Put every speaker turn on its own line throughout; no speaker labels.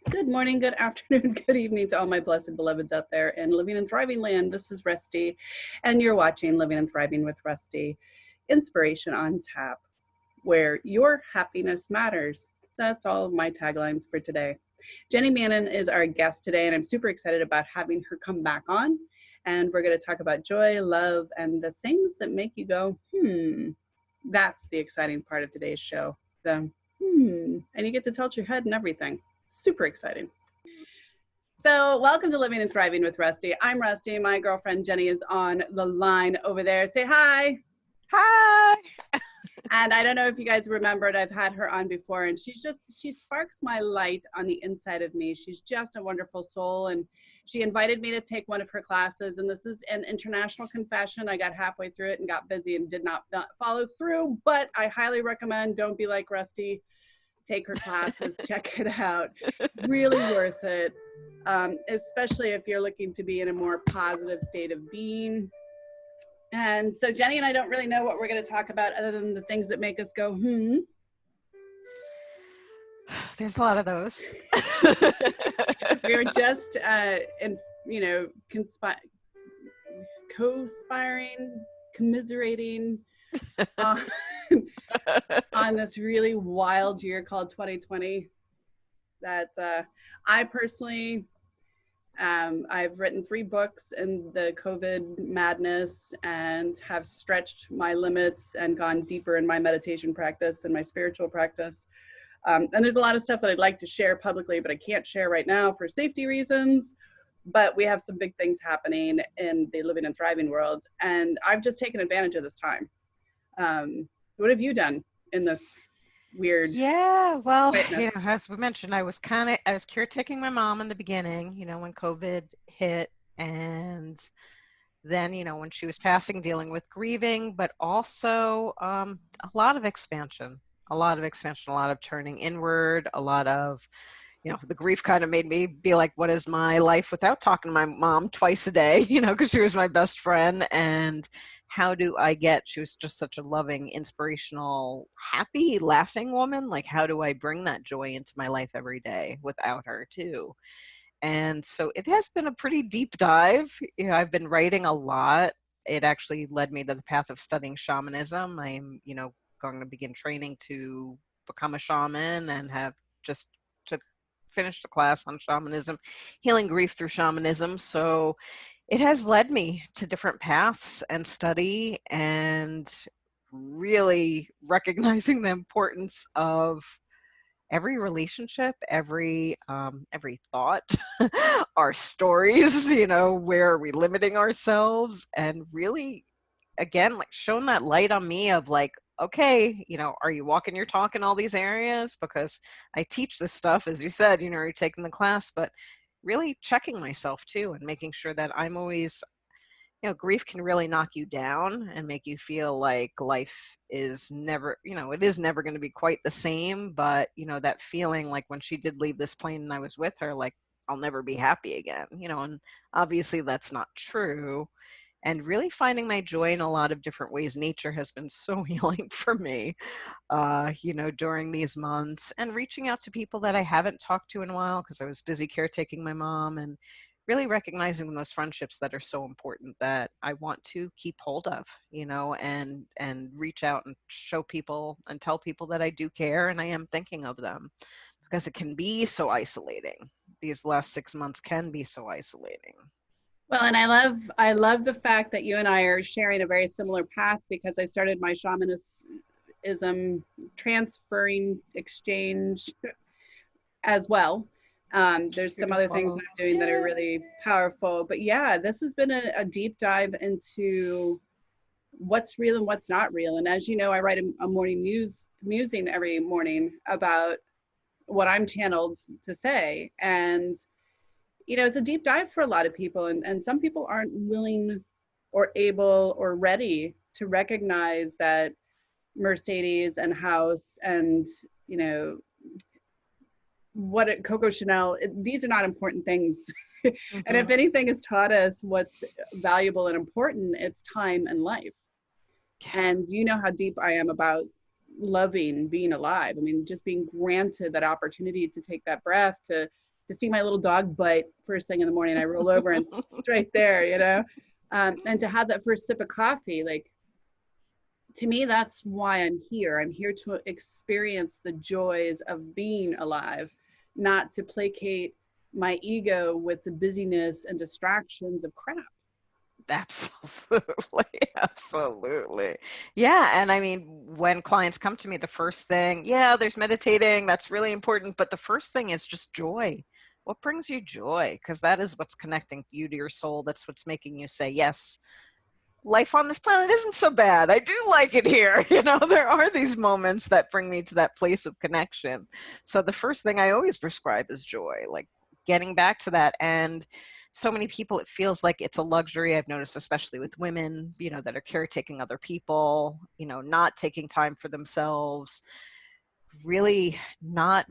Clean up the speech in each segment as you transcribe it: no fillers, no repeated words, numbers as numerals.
Good morning, good afternoon, good evening to all my blessed beloveds out there in living and thriving land. This is Rustie, and you're watching Living and Thriving with Rustie, inspiration on tap, where your happiness matters. That's all of my taglines for today. Jenny Mannion is our guest today, and I'm super excited about having her come back on. And we're going to talk about joy, love, and the things that make you go, That's the exciting part of today's show. And you get to tilt your head and everything. Super exciting. So, welcome to Living and Thriving with Rustie. I'm Rustie. My girlfriend Jenny is on the line over there. Say hi.
Hi.
And I don't know if you guys remembered, I've had her on before, and she sparks my light on the inside of me. She's just a wonderful soul. And she invited me to take one of her classes. And this is an international confession. I got halfway through it and got busy and did not follow through. But I highly recommend, don't be like Rustie. Take her classes, check it out. Really worth it, especially if you're looking to be in a more positive state of being. And so Jenny and I don't really know what we're going to talk about other than the things that make us go,
There's a lot of those.
We're just, co-spiring, commiserating on this really wild year called 2020 that I personally, I've written 3 books in the COVID madness and have stretched my limits and gone deeper in my meditation practice and my spiritual practice. And there's a lot of stuff that I'd like to share publicly, but I can't share right now for safety reasons. But we have some big things happening in the living and thriving world. And I've just taken advantage of this time. What have you done in this weird?
Yeah, well,
quietness?
as we mentioned, I was caretaking my mom in the beginning, when COVID hit, and then, when she was passing, dealing with grieving, but also a lot of expansion, a lot of turning inward, a lot of, the grief kind of made me be like, what is my life without talking to my mom twice a day, because she was my best friend. And she was just such a loving, inspirational, happy, laughing woman. Like, how do I bring that joy into my life every day without her too? And so it has been a pretty deep dive. I've been writing a lot. It actually led me to the path of studying shamanism. I'm, going to begin training to become a shaman and have just finished a class on shamanism, healing grief through shamanism. So it has led me to different paths and study, and really recognizing the importance of every relationship, every thought, our stories, where are we limiting ourselves, and really, again, like, shone that light on me of like, okay, are you walking your talk in all these areas? Because I teach this stuff, as you said, you're taking the class, but really checking myself too and making sure that I'm always, grief can really knock you down and make you feel like life is never, it is never going to be quite the same. But, that feeling like when she did leave this plane and I was with her, like, I'll never be happy again, and obviously that's not true. And really finding my joy in a lot of different ways. Nature has been so healing for me, during these months, and reaching out to people that I haven't talked to in a while because I was busy caretaking my mom, and really recognizing those friendships that are so important that I want to keep hold of, and reach out and show people and tell people that I do care and I am thinking of them, because it can be so isolating. These last 6 months can be so isolating.
Well, and I love the fact that you and I are sharing a very similar path, because I started my shamanism transferring exchange as well. There's some other things that I'm doing that are really powerful, but yeah, this has been a deep dive into what's real and what's not real. And as you know, I write a morning musing every morning about what I'm channeled to say. And it's a deep dive for a lot of people, and some people aren't willing or able or ready to recognize that Mercedes and house and Coco Chanel, these are not important things. Mm-hmm. And if anything has taught us what's valuable and important, it's time and life. And you know how deep I am about loving being alive. I mean, just being granted that opportunity to take that breath, to to see my little dog bite first thing in the morning. I roll over and it's right there, you know? And to have that first sip of coffee, like, to me, that's why I'm here. I'm here to experience the joys of being alive, not to placate my ego with the busyness and distractions of crap.
Absolutely. Absolutely. Yeah. And I mean, when clients come to me, the first thing, yeah, there's meditating. That's really important. But the first thing is just joy. What brings you joy? Because that is what's connecting you to your soul. That's what's making you say, yes, life on this planet isn't so bad. I do like it here. There are these moments that bring me to that place of connection. So the first thing I always prescribe is joy, like getting back to that. And so many people, it feels like it's a luxury. I've noticed, especially with women, that are caretaking other people, not taking time for themselves, really not.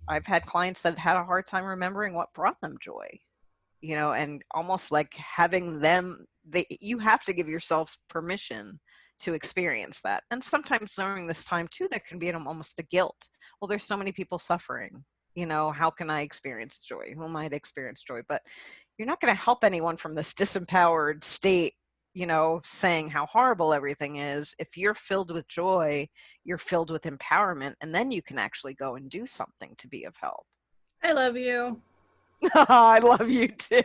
I've had clients that had a hard time remembering what brought them joy, and almost like having them, you have to give yourself permission to experience that. And sometimes during this time too, there can be almost a guilt. Well, there's so many people suffering, how can I experience joy? Who might experience joy? But you're not going to help anyone from this disempowered state, saying how horrible everything is. If you're filled with joy, you're filled with empowerment, and then you can actually go and do something to be of help.
I love you.
I love you too.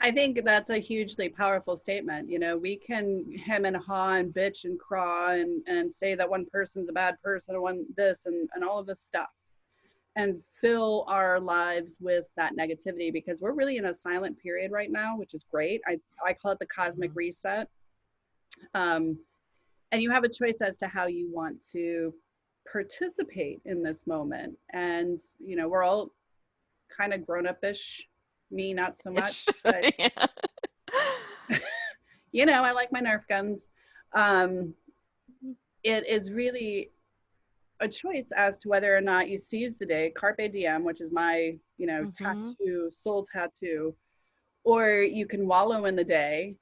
I think that's a hugely powerful statement. You know, we can hem and haw and bitch and craw and say that one person's a bad person or one this and all of this stuff and fill our lives with that negativity because we're really in a silent period right now, which is great. I call it the cosmic reset. Um, and you have a choice as to how you want to participate in this moment. And, you know, we're all kind of grown up-ish, me not so much, but
Yeah.
you know, I like my Nerf guns. Um, it is really a choice as to whether or not you seize the day, carpe diem, which is my, you know,
Mm-hmm.
tattoo, soul tattoo, or you can wallow in the day,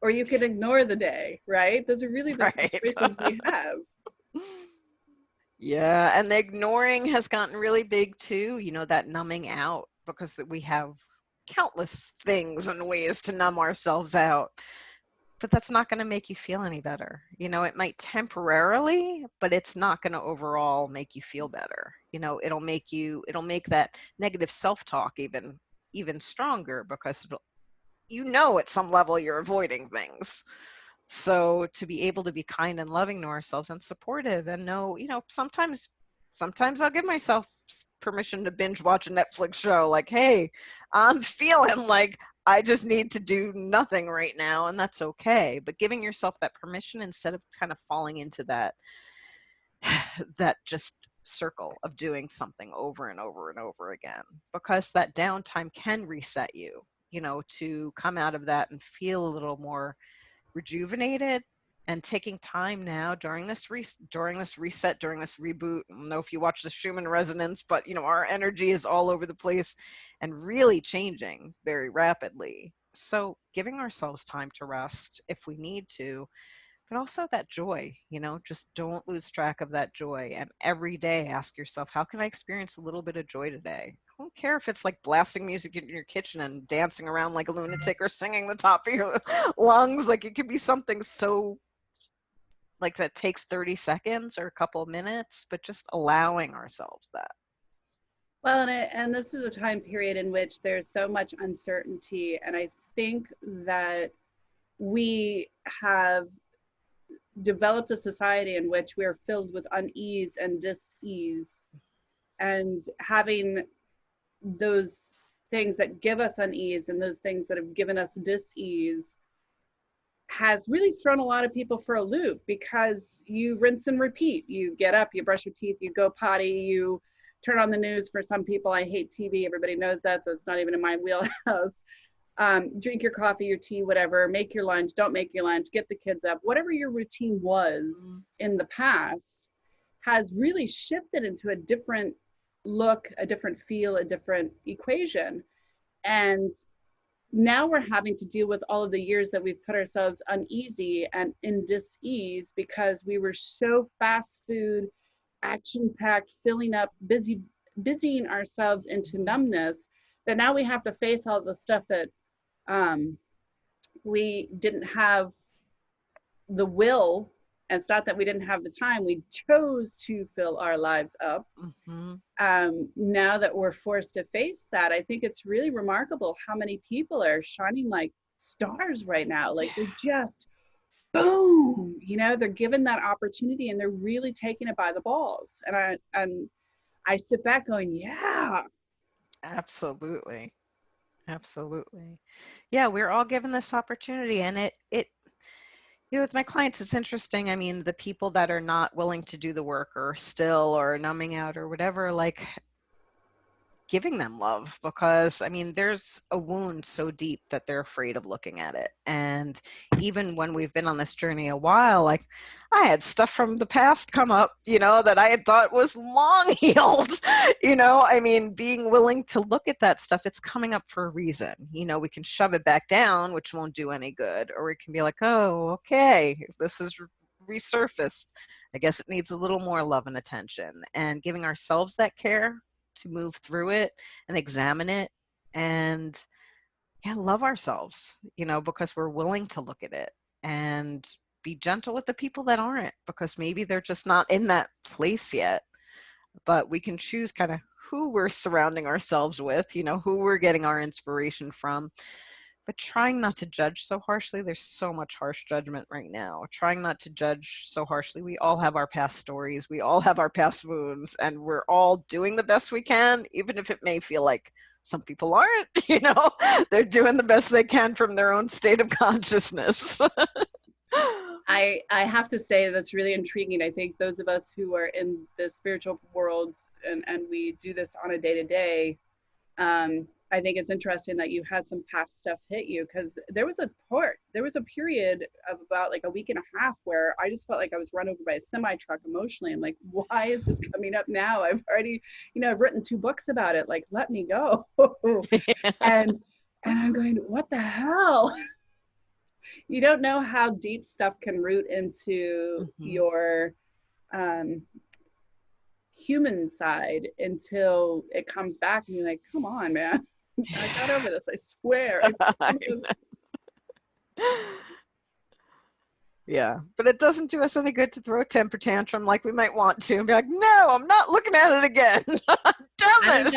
or you can ignore the day, right? Those are really the two
Right.
choices we have.
Yeah, and the ignoring has gotten really big too, that numbing out, because we have countless things and ways to numb ourselves out. But that's not going to make you feel any better. It might temporarily, but it's not going to overall make you feel better. It'll make that negative self-talk even stronger, because at some level you're avoiding things. So to be able to be kind and loving to ourselves and supportive and know, sometimes I'll give myself permission to binge watch a Netflix show. Like, hey, I'm feeling like I just need to do nothing right now, and that's okay. But giving yourself that permission instead of kind of falling into that just circle of doing something over and over and over again, because that downtime can reset you, to come out of that and feel a little more rejuvenated. And taking time now during this reset, during this reboot. I don't know if you watch the Schumann resonance, but our energy is all over the place and really changing very rapidly. So giving ourselves time to rest if we need to, but also that joy, just don't lose track of that joy. And every day ask yourself, how can I experience a little bit of joy today? I don't care if it's like blasting music in your kitchen and dancing around like a lunatic or singing the top of your lungs. Like, it could be something so like that takes 30 seconds or a couple of minutes, but just allowing ourselves that.
Well, and this is a time period in which there's so much uncertainty. And I think that we have developed a society in which we're filled with unease and dis-ease. And having those things that give us unease and those things that have given us dis-ease has really thrown a lot of people for a loop because you rinse and repeat. You get up, you brush your teeth, you go potty, you turn on the news. For some people, I hate TV. Everybody knows that, so it's not even in my wheelhouse. Drink your coffee, your tea, whatever, make your lunch, don't make your lunch, get the kids up. Whatever your routine was in the past has really shifted into a different look, a different feel, a different equation. And now we're having to deal with all of the years that we've put ourselves uneasy and in dis-ease because we were so fast food, action packed, filling up, busy, busying ourselves into numbness that now we have to face all the stuff that um, we didn't have the will. And it's not that we didn't have the time, we chose to fill our lives up.
Mm-hmm.
Now that we're forced to face that, I think it's really remarkable how many people are shining like stars right now. Like they're just boom, they're given that opportunity and they're really taking it by the balls. And I sit back going, yeah.
Absolutely. Absolutely. Yeah, we're all given this opportunity, and with my clients, it's interesting. I mean, the people that are not willing to do the work or still or numbing out or whatever, like giving them love, because I mean, there's a wound so deep that they're afraid of looking at it. And even when we've been on this journey a while, like I had stuff from the past come up, that I had thought was long healed. I mean, being willing to look at that stuff, it's coming up for a reason. We can shove it back down, which won't do any good, or we can be like, oh, okay, this is resurfaced. I guess it needs a little more love and attention, and giving ourselves that care to move through it and examine it, and love ourselves, because we're willing to look at it, and be gentle with the people that aren't, because maybe they're just not in that place yet. But we can choose kind of who we're surrounding ourselves with, who we're getting our inspiration from, but trying not to judge so harshly. There's so much harsh judgment right now. Trying not to judge so harshly. We all have our past stories. We all have our past wounds, and we're all doing the best we can, even if it may feel like some people aren't, they're doing the best they can from their own state of consciousness.
I have to say that's really intriguing. I think those of us who are in the spiritual world and we do this on a day to day, I think it's interesting that you had some past stuff hit you, because there was a period of about like a week and a half where I just felt like I was run over by a semi truck emotionally. I'm like, why is this coming up now? I've already, I've written 2 books about it. Like, let me go. and and I'm going, what the hell? You don't know how deep stuff can root into
Mm-hmm.
your um, human side until it comes back and you're like, come on, man. I got over this. I swear.
Yeah, but it doesn't do us any good to throw a temper tantrum like we might want to and be like, no, I'm not looking at it again. Damn this.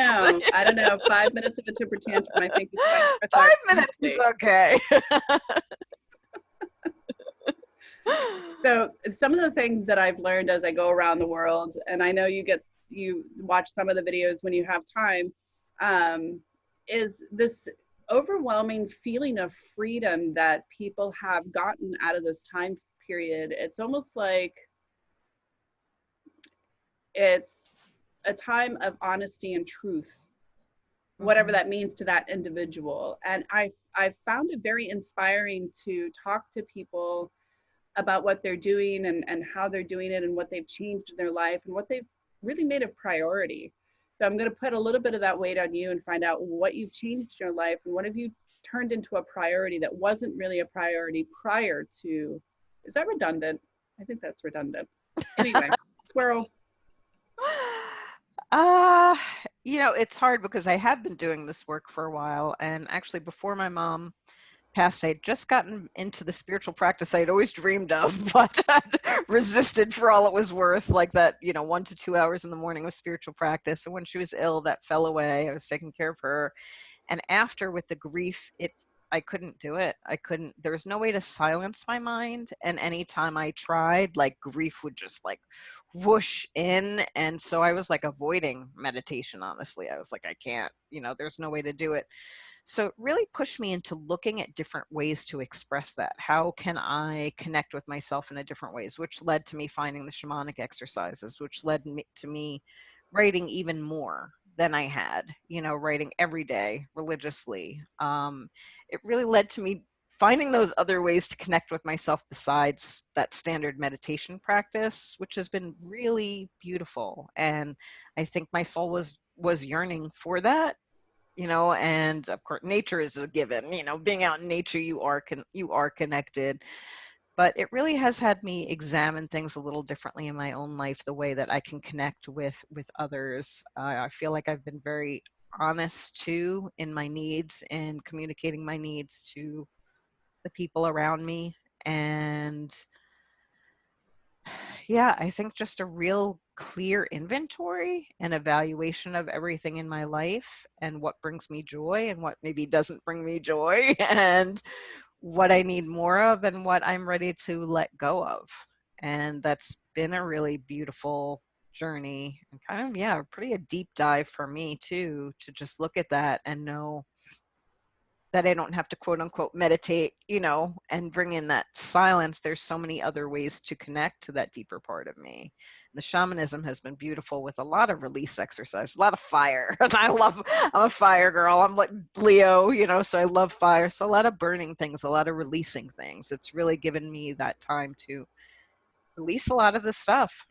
I don't know. 5 minutes of a temper tantrum, I think, is quite
5 minutes is okay.
So some of the things that I've learned as I go around the world, and I know you watch some of the videos when you have time, is this overwhelming feeling of freedom that people have gotten out of this time period. It's almost like it's a time of honesty and truth, whatever that means to that individual. And I found it very inspiring to talk to people about what they're doing and how they're doing it and what they've changed in their life and what they've really made a priority. So I'm going to put a little bit of that weight on you and find out what you've changed in your life and what have you turned into a priority that wasn't really a priority prior to. Is that redundant? I think that's redundant. Anyway, squirrel.
Uh, it's hard because I have been doing this work for a while, and actually before my mom passed, I had just gotten into the spiritual practice I had always dreamed of, but had resisted for all it was worth, like that, 1 to 2 hours in the morning of spiritual practice. And when she was ill, that fell away. I was taking care of her. And after, with the grief, I couldn't do it. There was no way to silence my mind. And anytime I tried, like grief would just like whoosh in. And so I was like avoiding meditation, honestly. I was like, I can't, there's no way to do it. So it really pushed me into looking at different ways to express that. How can I connect with myself in a different ways, which led to me finding the shamanic exercises, which led to me writing even more than I had, writing every day religiously. It really led to me finding those other ways to connect with myself besides that standard meditation practice, which has been really beautiful. And I think my soul was yearning for that, and of course nature is a given. Being out in nature, you are connected. but it really has had me examine things a little differently in my own life, the way that I can connect with others. I feel like I've been very honest too in my needs and communicating my needs to the people around me. And yeah, I think just a real clear inventory and evaluation of everything in my life and what brings me joy and what maybe doesn't bring me joy and what I need more of and what I'm ready to let go of. And that's been a really beautiful journey and kind of, yeah, pretty a deep dive for me too, to just look at that and know that I don't have to quote unquote meditate, and bring in that silence. There's so many other ways to connect to that deeper part of me. The shamanism has been beautiful with a lot of release exercise, a lot of fire. I'm a fire girl. I'm like Leo, so I love fire. So a lot of burning things, a lot of releasing things. It's really given me that time to release a lot of this stuff.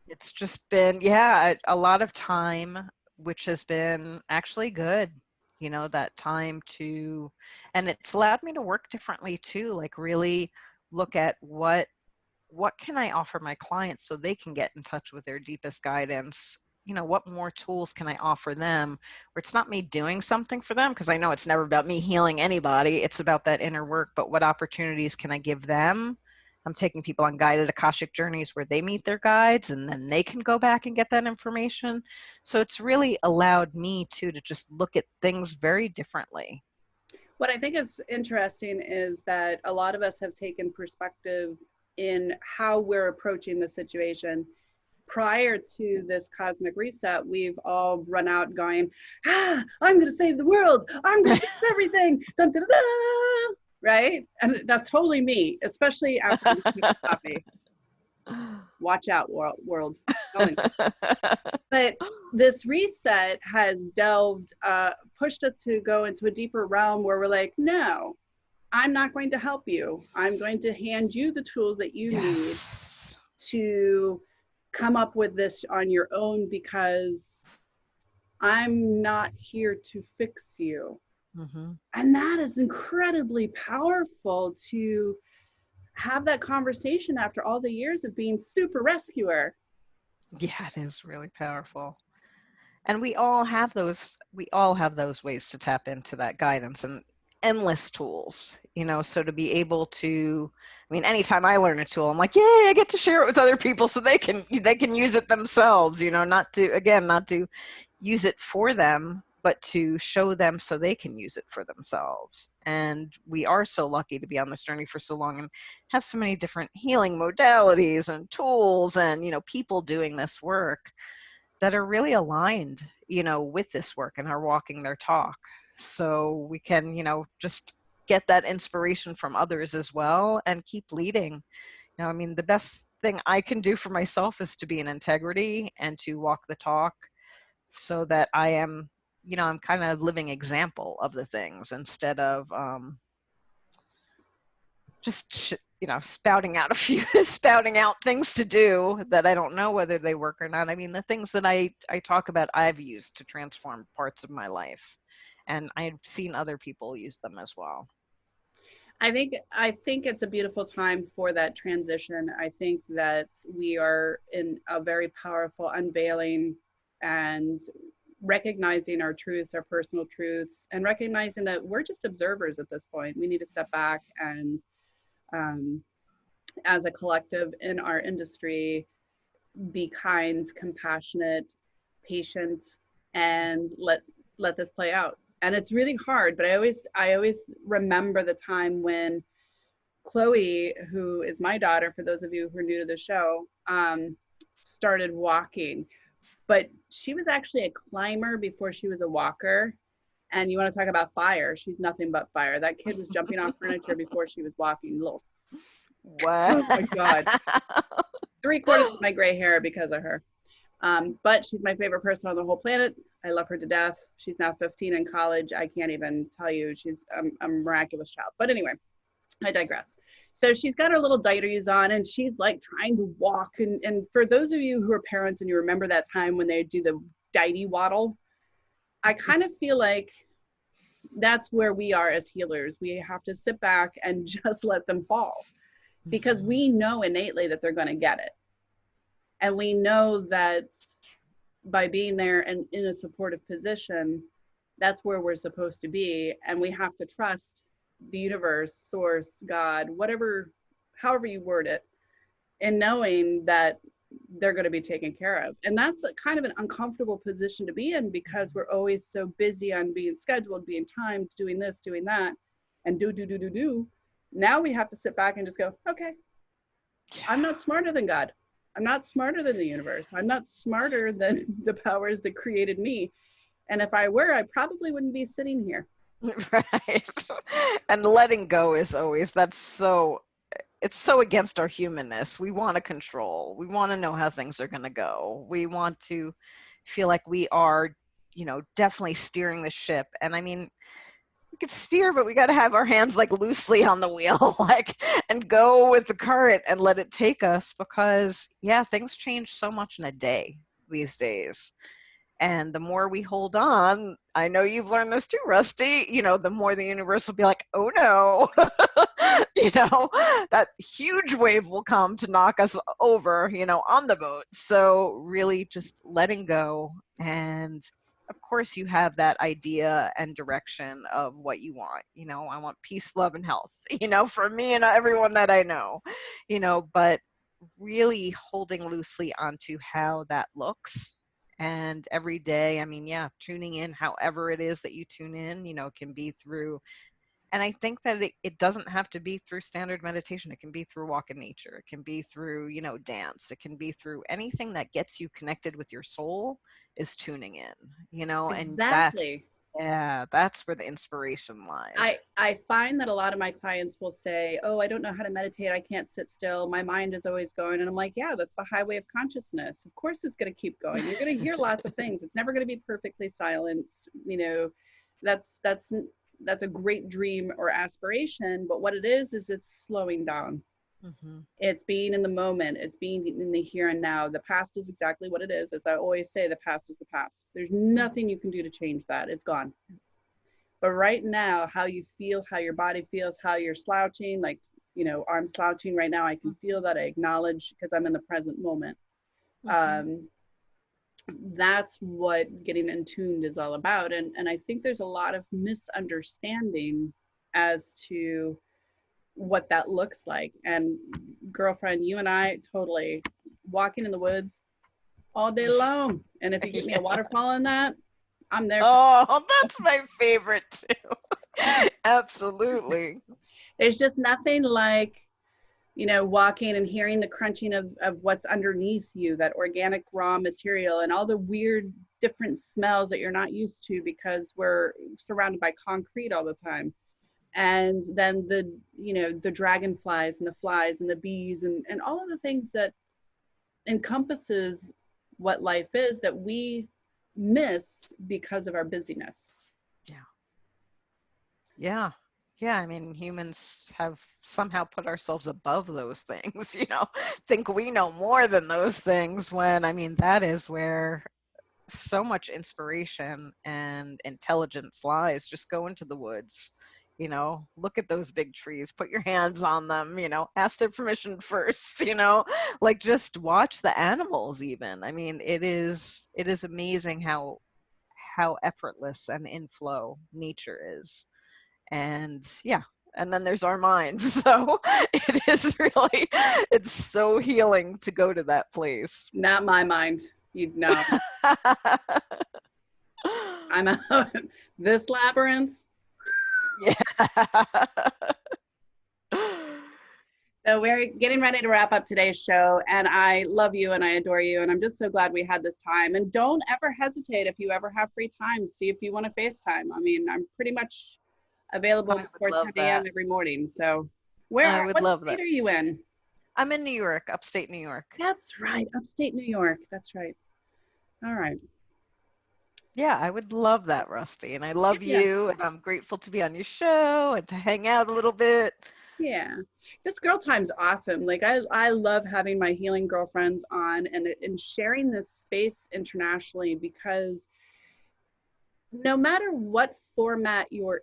It's just been, yeah, a lot of time, which has been actually good, that time to, and it's allowed me to work differently too, like really look at what can I offer my clients so they can get in touch with their deepest guidance? What more tools can I offer them where it's not me doing something for them? Because I know it's never about me healing anybody. It's about that inner work, but what opportunities can I give them? I'm taking people on guided Akashic journeys where they meet their guides and then they can go back and get that information. So it's really allowed me to just look at things very differently.
What I think is interesting is that a lot of us have taken perspective in how we're approaching the situation. Prior to this cosmic reset, we've all run out going, I'm going to save the world. I'm going to fix everything. Dun, dun, dun, dun. Right? And that's totally me, especially after coffee. Watch out, world. But this reset has pushed us to go into a deeper realm where we're like, no, I'm not going to help you. I'm going to hand you the tools that you need to come up with this on your own, because I'm not here to fix you. Mm-hmm. And that is incredibly powerful to have that conversation after all the years of being super rescuer.
Yeah, it is really powerful. And we all have those ways to tap into that guidance and endless tools, so to be able to, anytime I learn a tool, I'm like, yay, I get to share it with other people so they can use it themselves, not to use it for them, but to show them so they can use it for themselves. And we are so lucky to be on this journey for so long and have so many different healing modalities and tools and, people doing this work that are really aligned, with this work and are walking their talk. So we can, just get that inspiration from others as well and keep leading. The best thing I can do for myself is to be in integrity and to walk the talk so that I am, I'm kind of living example of the things instead of just spouting out spouting out things to do that I don't know whether they work or not. The things that I talk about, I've used to transform parts of my life, and I've seen other people use them as well.
I think it's a beautiful time for that transition. I think that we are in a very powerful unveiling and recognizing our truths, our personal truths, and recognizing that we're just observers at this point. We need to step back and as a collective in our industry, be kind, compassionate, patient, and let this play out. And it's really hard, but I always remember the time when Chloe, who is my daughter, for those of you who are new to the show, started walking. But she was actually a climber before she was a walker. And you want to talk about fire? She's nothing but fire. That kid was jumping on furniture before she was walking. Little.
Wow.
Oh my God. 3/4 of my gray hair because of her. But she's my favorite person on the whole planet. I love her to death. She's now 15 in college. I can't even tell you. She's a miraculous child. But anyway, I digress. So she's got her little diaries on and she's like trying to walk. And for those of you who are parents and you remember that time when they do the diety waddle, I kind of feel like that's where we are as healers. We have to sit back and just let them fall, because
Mhm.
we know innately that they're going to get it. And we know that by being there and in a supportive position, that's where we're supposed to be. And we have to trust the universe, source, God, whatever, however you word it, and knowing that they're going to be taken care of. And that's a kind of an uncomfortable position to be in, because we're always so busy on being scheduled, being timed, doing this, doing that, and do. Now we have to sit back and just go, okay, I'm
Yeah.
not smarter than God. I'm not smarter than the universe. I'm not smarter than the powers that created me. And if I were, I probably wouldn't be sitting here.
Right. And letting go is always, that's so, it's so against our humanness. We want to control. We want to know how things are going to go. We want to feel like we are, definitely steering the ship. And I mean, we could steer, but we got to have our hands like loosely on the wheel, like, and go with the current and let it take us, because yeah, things change so much in a day these days. And the more we hold on, I know you've learned this too, Rusty, the more the universe will be like, oh no, that huge wave will come to knock us over, on the boat. So really just letting go. And of course you have that idea and direction of what you want. I want peace, love, and health, for me and everyone that I know, but really holding loosely onto how that looks. And every day, I mean, yeah, tuning in however it is that you tune in, can be through, and I think that it doesn't have to be through standard meditation. It can be through walk in nature. It can be through, dance. It can be through anything that gets you connected with your soul is tuning in, and that's,
Exactly.
yeah, that's where the inspiration
I,
lies.
I find that a lot of my clients will say, oh, I don't know how to meditate. I can't sit still. My mind is always going. And I'm like, yeah, that's the highway of consciousness. Of course, it's going to keep going. You're going to hear lots of things. It's never going to be perfectly silent. You know, that's, that's, that's a great dream or aspiration. But what it is it's slowing down.
Mm-hmm.
It's being in the moment. It's being in the here and now. The past is exactly what it is. As I always say, the past is the past. There's nothing you can do to change that. It's gone. But right now, how you feel, how your body feels, how you're slouching, like, arm slouching right now, I can
Mm-hmm.
feel that. I acknowledge, because I'm in the present moment.
Mm-hmm.
Um, that's what getting in tuned is all about. And I think there's a lot of misunderstanding as to what that looks like. And girlfriend, you and I totally walking in the woods all day long. And if you get me a
Yeah.
waterfall in that, I'm there for
Oh, that's my favorite too. Absolutely.
there's just nothing like walking and hearing the crunching of what's underneath you, that organic raw material, and all the weird different smells that you're not used to because we're surrounded by concrete all the time. And then the dragonflies and the flies and the bees and all of the things that encompasses what life is that we miss because of our busyness.
Yeah. Yeah. Yeah. I mean, humans have somehow put ourselves above those things, think we know more than those things, when, I mean, that is where so much inspiration and intelligence lies. Just go into the woods, look at those big trees, put your hands on them, ask their permission first, like just watch the animals even. I mean, it is amazing how effortless and in flow nature is. And yeah, and then there's our minds. So it is really, it's so healing to go to that place.
Not my mind. You know, I'm out. This labyrinth.
Yeah.
So we're getting ready to wrap up today's show, and I love you and I adore you, and I'm just so glad we had this time. And don't ever hesitate if you ever have free time. See if you want to FaceTime. I mean, I'm pretty much available
I would
before
love
10 a.m.
that.
every morning. So,
I would
what
love
state
that.
are you in?
I'm in New York, upstate New York.
That's right, upstate New York. That's right. All right.
Yeah, I would love that, Rusty. And I love
Yeah.
you, and I'm grateful to be on your show and to hang out a little bit.
Yeah. This girl time's awesome. Like I love having my healing girlfriends on and sharing this space internationally, because no matter what format you're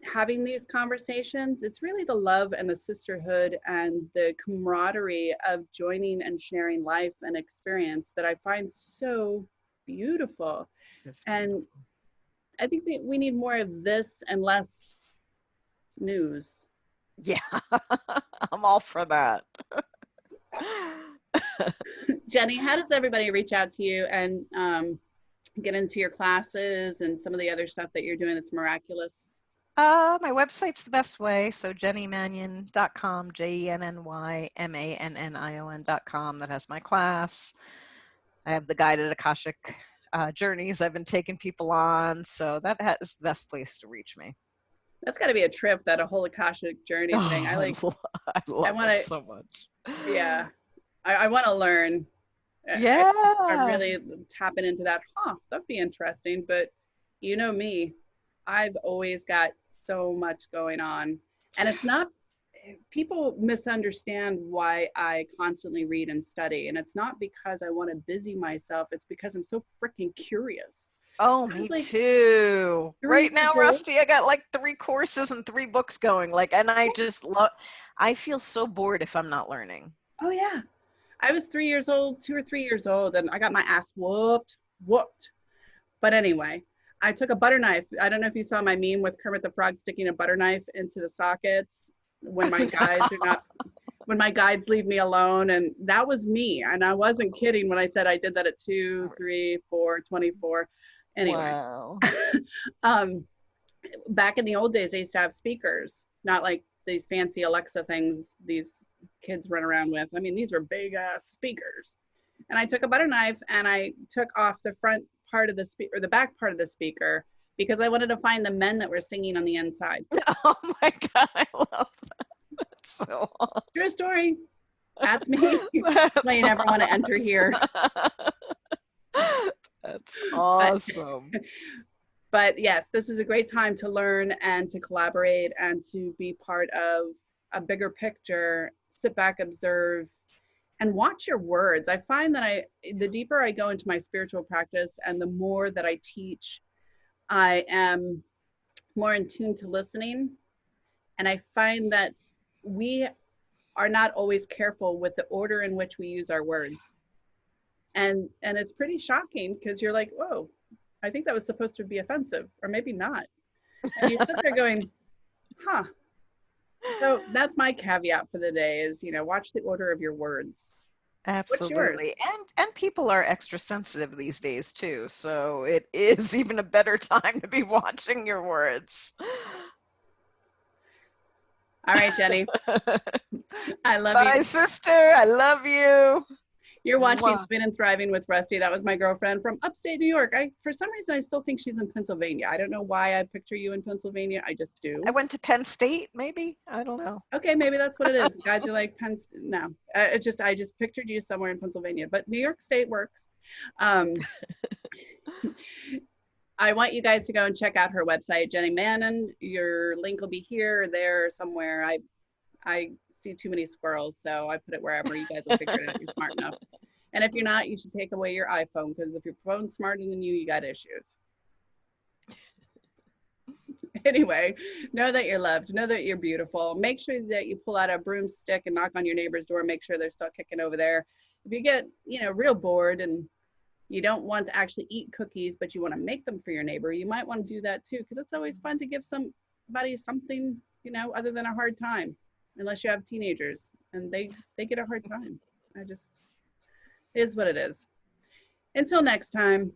having these conversations, it's really the love and the sisterhood and the camaraderie of joining and sharing life and experience that I find so beautiful.
It's
And
beautiful.
I think that we need more of this and less news.
Yeah, I'm all for that.
Jenny, how does everybody reach out to you and get into your classes and some of the other stuff that you're doing that's miraculous?
My website's the best way. So jennymannion.com, JennyMannion.com. That has my class. I have the guided Akashic journeys I've been taking people on. So that is the best place to reach me.
That's got to be a trip, that a whole Akashic journey thing.
Oh, I
I
love
want
it
to,
so much.
yeah, I want to learn. I'm
Yeah.
really tapping into that. Huh, that'd be interesting. But you know me, I've always got so much going on. And it's not, people misunderstand why I constantly read and study. And it's not because I want to busy myself, it's because I'm so freaking curious.
Oh,
I was
me
like
too.
3
Right
years
now,
old.
Rusty, I got like 3 courses and 3 books going. Like, and I just love, I feel so bored if I'm not learning.
Oh, yeah. I was 3 years old, 2 or 3 years old, and I got my ass whooped. But anyway, I took a butter knife. I don't know if you saw my meme with Kermit the Frog sticking a butter knife into the sockets when my guides are not, when my guides leave me alone. And that was me. And I wasn't kidding when I said I did that at 2, 3, 4, 24. Anyway,
Wow.
um, back in the old days, they used to have speakers, not like these fancy Alexa things these kids run around with. I mean, these were big ass speakers. And I took a butter knife and I took off the front part of the speaker, or the back part of the speaker, because I wanted to find the men that were singing on the inside.
Oh my God, I love that. That's so
True
awesome.
story. That's me. That's why
That's
you never want to enter here.
awesome. That's
But
awesome.
but yes, this is a great time to learn and to collaborate and to be part of a bigger picture. Sit back, observe, and watch your words. I find that the deeper I go into my spiritual practice and the more that I teach, I am more in tune to listening. And I find that we are not always careful with the order in which we use our words. And it's pretty shocking because you're like, whoa, I think that was supposed to be offensive, or maybe not. And you sit there going, huh. So that's my caveat for the day is, watch the order of your words. What's yours?
Absolutely. And people are extra sensitive these days too. So it is even a better time to be watching your words.
All right, Jenny. I love you.
Bye, sister. I love you.
You're watching
Mwah.
Living and Thriving with Rusty. That was my girlfriend from upstate New York. For some reason, I still think she's in Pennsylvania. I don't know why I picture you in Pennsylvania. I just
I
do.
went to Penn State, maybe. I don't know.
Okay, maybe that's what it is. The guys are like Penn. No, I just pictured you somewhere in Pennsylvania, but New York State works. Um, I want you guys to go and check out her website, Jenny Mannion. Your link will be here or there somewhere. I see too many squirrels, so I put it wherever. You guys will figure it out. You're smart enough. And if you're not, you should take away your iPhone, because if your phone's smarter than you got issues. Anyway, know that you're loved. Know that you're beautiful. Make sure that you pull out a broomstick and knock on your neighbor's door. Make sure they're still kicking over there. If you get, real bored and you don't want to actually eat cookies, but you want to make them for your neighbor, you might want to do that too, because it's always fun to give somebody something, other than a hard time, unless you have teenagers and they get a hard time. It is what it is. Until next time.